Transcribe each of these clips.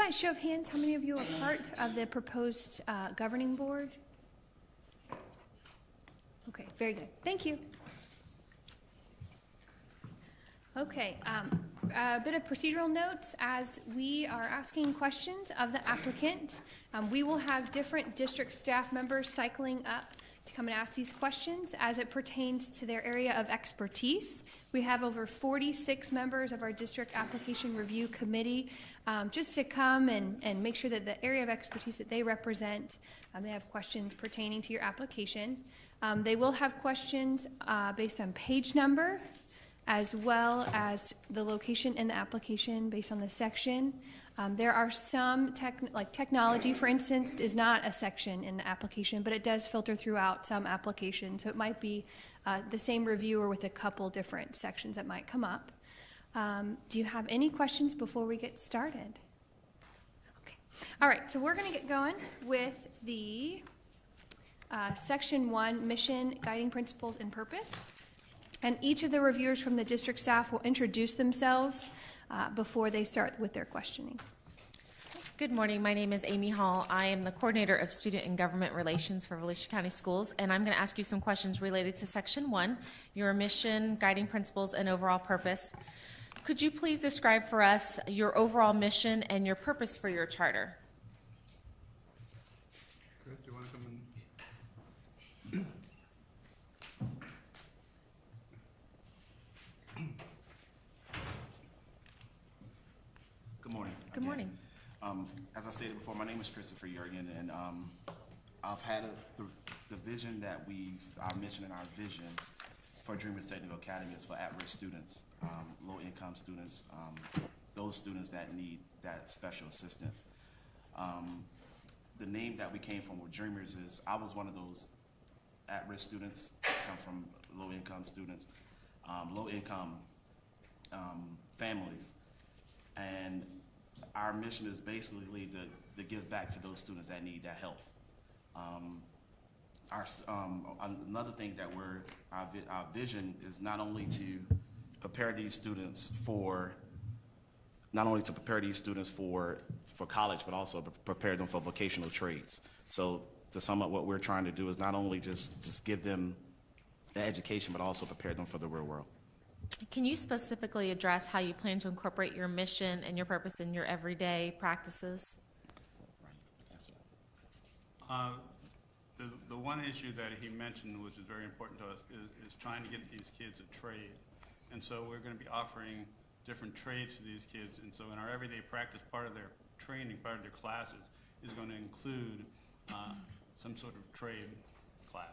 by show of hands, how many of you are part of the proposed governing board? Okay, very good. Thank you. Okay, a bit of procedural notes. As we are asking questions of the applicant, we will have different district staff members cycling up to come and ask these questions as it pertains to their area of expertise. We have over 46 members of our district application review committee just to come and make sure that the area of expertise that they represent, they have questions pertaining to your application. They will have questions based on page number, as well as the location in the application based on the section. There are some, like technology, for instance, is not a section in the application, but it does filter throughout some applications. So it might be the same reviewer with a couple different sections that might come up. Do you have any questions before we get started? Okay. All right, so we're going to get going with the Section 1, Mission, Guiding Principles, and Purpose. And each of the reviewers from the district staff will introduce themselves before they start with their questioning. Good morning. My name is Amy Hall. I am the coordinator of Student and Government Relations for Volusia County Schools, and I'm going to ask you some questions related to Section 1, your mission, guiding principles, and overall purpose. Could you please describe for us your overall mission and your purpose for your charter? Chris, do you want to come in? Good morning. Good morning. As I stated before, my name is Christopher Yergin, and I've had the vision that our mission and our vision for Dreamers Technical Academy is for at-risk students, low-income students, those students that need that special assistance. The name that we came from with Dreamers is, I was one of those at-risk students, come from low-income students, low-income families. And our mission is basically to give back to those students that need that help. Another thing that our vision is not only to prepare these students for college, but also to prepare them for vocational trades. So to sum up, what we're trying to do is not only just give them the education, but also prepare them for the real world. Can you specifically address how you plan to incorporate your mission and your purpose in your everyday practices? The one issue that he mentioned, which is very important to us, is trying to get these kids a trade. And so we're going to be offering different trades to these kids. And so in our everyday practice, part of their training, part of their classes, is going to include some sort of trade class.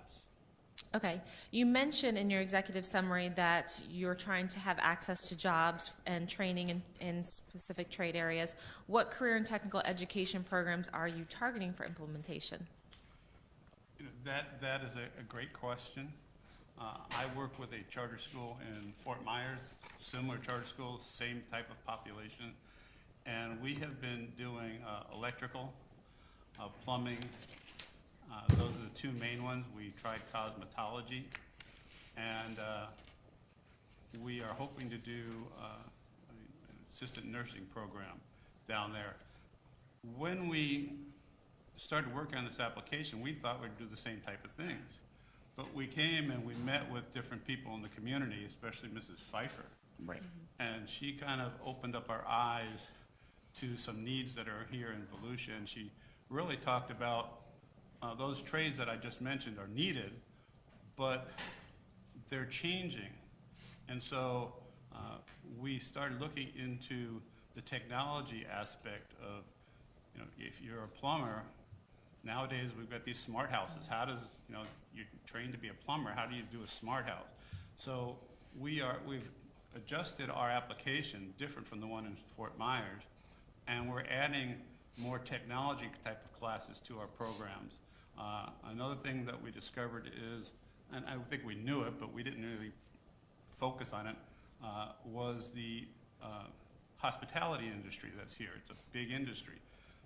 Okay. You mentioned in your executive summary that you're trying to have access to jobs and training in specific trade areas. What career and technical education programs are you targeting for implementation? That is a great question. I work with a charter school in Fort Myers, similar charter schools, same type of population. And we have been doing electrical, plumbing. Those are the two main ones. We tried cosmetology, and we are hoping to do an assistant nursing program down there. When we started working on this application, we thought we'd do the same type of things. But we came and we met with different people in the community, especially Mrs. Pfeiffer. Right. And she kind of opened up our eyes to some needs that are here in Volusia, and she really talked about those trades that I just mentioned are needed, but they're changing. And so we started looking into the technology aspect of, if you're a plumber, nowadays we've got these smart houses. How does, you're trained to be a plumber, how do you do a smart house? So we've adjusted our application different from the one in Fort Myers, and we're adding more technology type of classes to our programs. Another thing that we discovered is, and I think we knew it, but we didn't really focus on it, was the hospitality industry that's here. It's a big industry.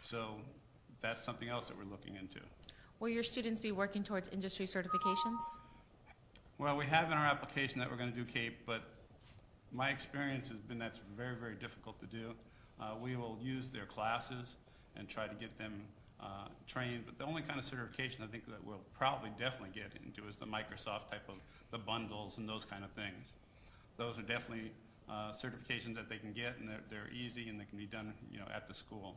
So that's something else that we're looking into. Will your students be working towards industry certifications? Well, we have in our application that we're going to do CAPE, but my experience has been that's very, very difficult to do. we will use their classes and try to get them trained. But the only kind of certification I think that we'll probably definitely get into is the Microsoft type of the bundles and those kind of things. Those are definitely certifications that they can get, and they're easy and they can be done, at the school.